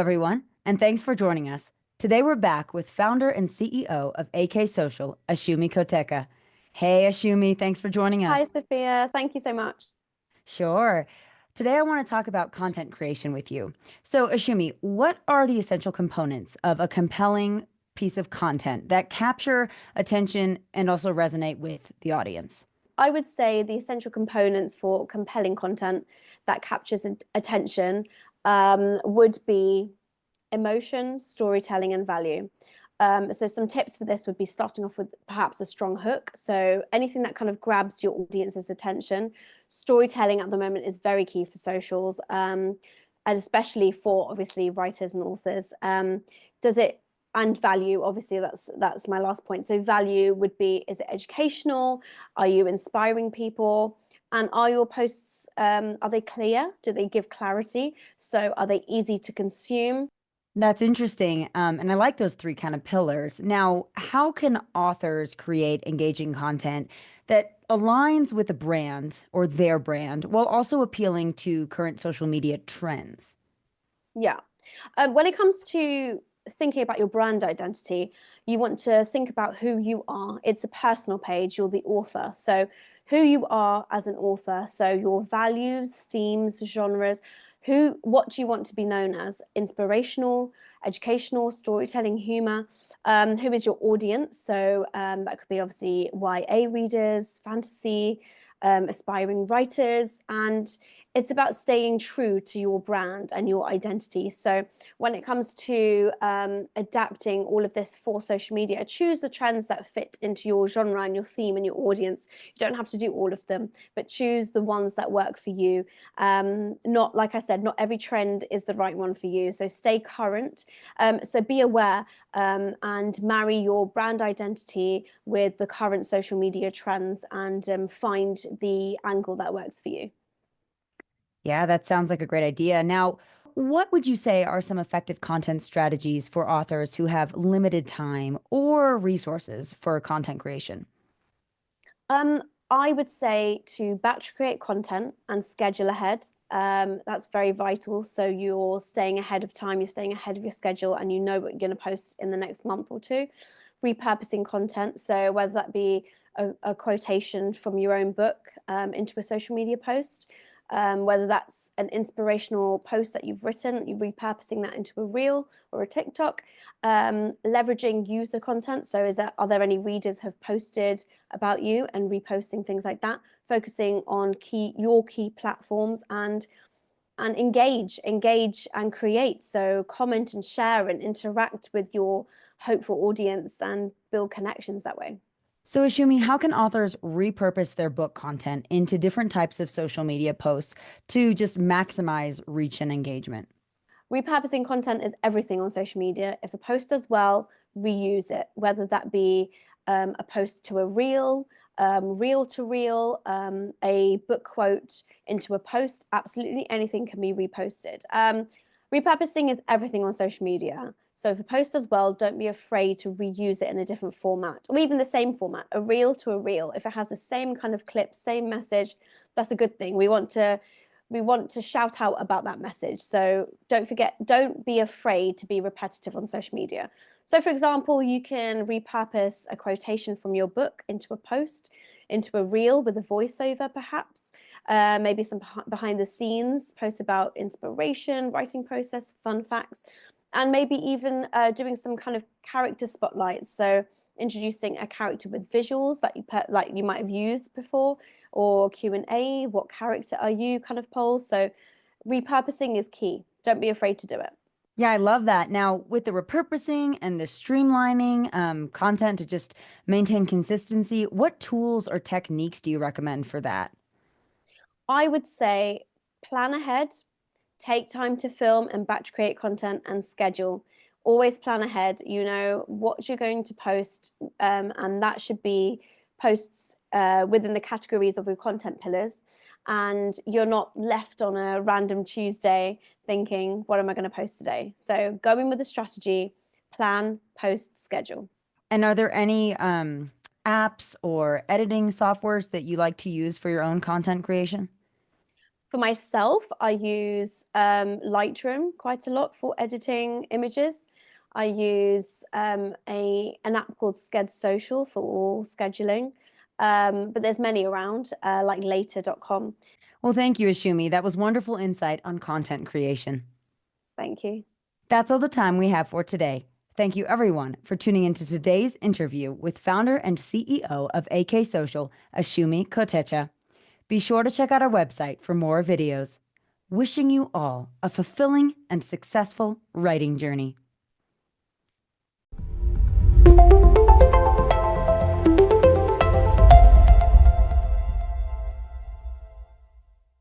everyone, and thanks for joining us. Today, we're back with founder and CEO of AK Social, Ashumi Kotecha. Hey, Ashumi, thanks for joining Hi, us. Sophia. Thank you so much. Sure. Today, I want to talk about content creation with you. So, Ashumi, what are the essential components of a compelling piece of content that capture attention and also resonate with the audience? I would say the essential components for compelling content that captures attention would be emotion, storytelling, and value. So some tips for this would be starting off with perhaps a strong hook. So anything that kind of grabs your audience's attention. Storytelling at the moment is very key for socials, and especially for obviously writers and authors. Does it and value, obviously that's my last point. So value would be, is it educational? Are you inspiring people? And are your posts, are they clear? Do they give clarity? So are they easy to consume? That's interesting. And I like those three kind of pillars. Now, how can authors create engaging content that aligns with the brand or their brand while also appealing to current social media trends? Yeah. When it comes to thinking about your brand identity, you want to think about who you are. It's a personal page, you're the author. So, who you are as an author. So, your values, themes, genres. What do you want to be known as? Inspirational, educational, storytelling, humor. Who is your audience? So, that could be obviously YA readers, fantasy, aspiring writers, and it's about staying true to your brand and your identity. So when it comes to adapting all of this for social media, choose the trends that fit into your genre and your theme and your audience. You don't have to do all of them, but choose the ones that work for you. Not, like I said, not every trend is the right one for you. So stay current. So be aware, and marry your brand identity with the current social media trends, and find the angle that works for you. Yeah, that sounds like a great idea. Now, what would you say are some effective content strategies for authors who have limited time or resources for content creation? Um, I would say to batch create content and schedule ahead. That's very vital. So you're staying ahead of time, you're staying ahead of your schedule, and you know what you're going to post in the next month or two. Repurposing content. So whether that be a quotation from your own book into a social media post, whether that's an inspirational post that you've written, you're repurposing that into a reel or a TikTok, leveraging user content. So are there any readers have posted about you, and reposting things like that, focusing on your key platforms, and engage and create. So comment and share and interact with your hopeful audience and build connections that way. So, Ashumi, how can authors repurpose their book content into different types of social media posts to just maximize reach and engagement? Repurposing content is everything on social media. If a post does well, reuse it, whether that be a post to a reel, reel to reel, a book quote into a post. Absolutely anything can be reposted. Repurposing is everything on social media. So if a post does well, don't be afraid to reuse it in a different format, or even the same format, a reel to a reel. If it has the same kind of clip, same message, that's a good thing. We want to shout out about that message. So don't be afraid to be repetitive on social media. So, for example, you can repurpose a quotation from your book into a post, into a reel with a voiceover, perhaps. Maybe some behind the scenes posts about inspiration, writing process, fun facts, and maybe even doing some kind of character spotlights. So, introducing a character with visuals that you might have used before, or Q&A, what character are you kind of polls. So repurposing is key. Don't be afraid to do it. Yeah, I love that. Now, with the repurposing and the streamlining content to just maintain consistency, what tools or techniques do you recommend for that? I would say plan ahead, take time to film and batch create content, and schedule. Always plan ahead. You know what you're going to post, and that should be posts within the categories of your content pillars. And you're not left on a random Tuesday thinking, what am I going to post today? So go in with a strategy, plan, post, schedule. And are there any apps or editing softwares that you like to use for your own content creation? For myself, I use Lightroom quite a lot for editing images. I use an app called Sched Social for all scheduling. But there's many around, like later.com. Well, thank you, Ashumi. That was wonderful insight on content creation. Thank you. That's all the time we have for today. Thank you, everyone, for tuning into today's interview with founder and CEO of AK Social, Ashumi Kotecha. Be sure to check out our website for more videos. Wishing you all a fulfilling and successful writing journey.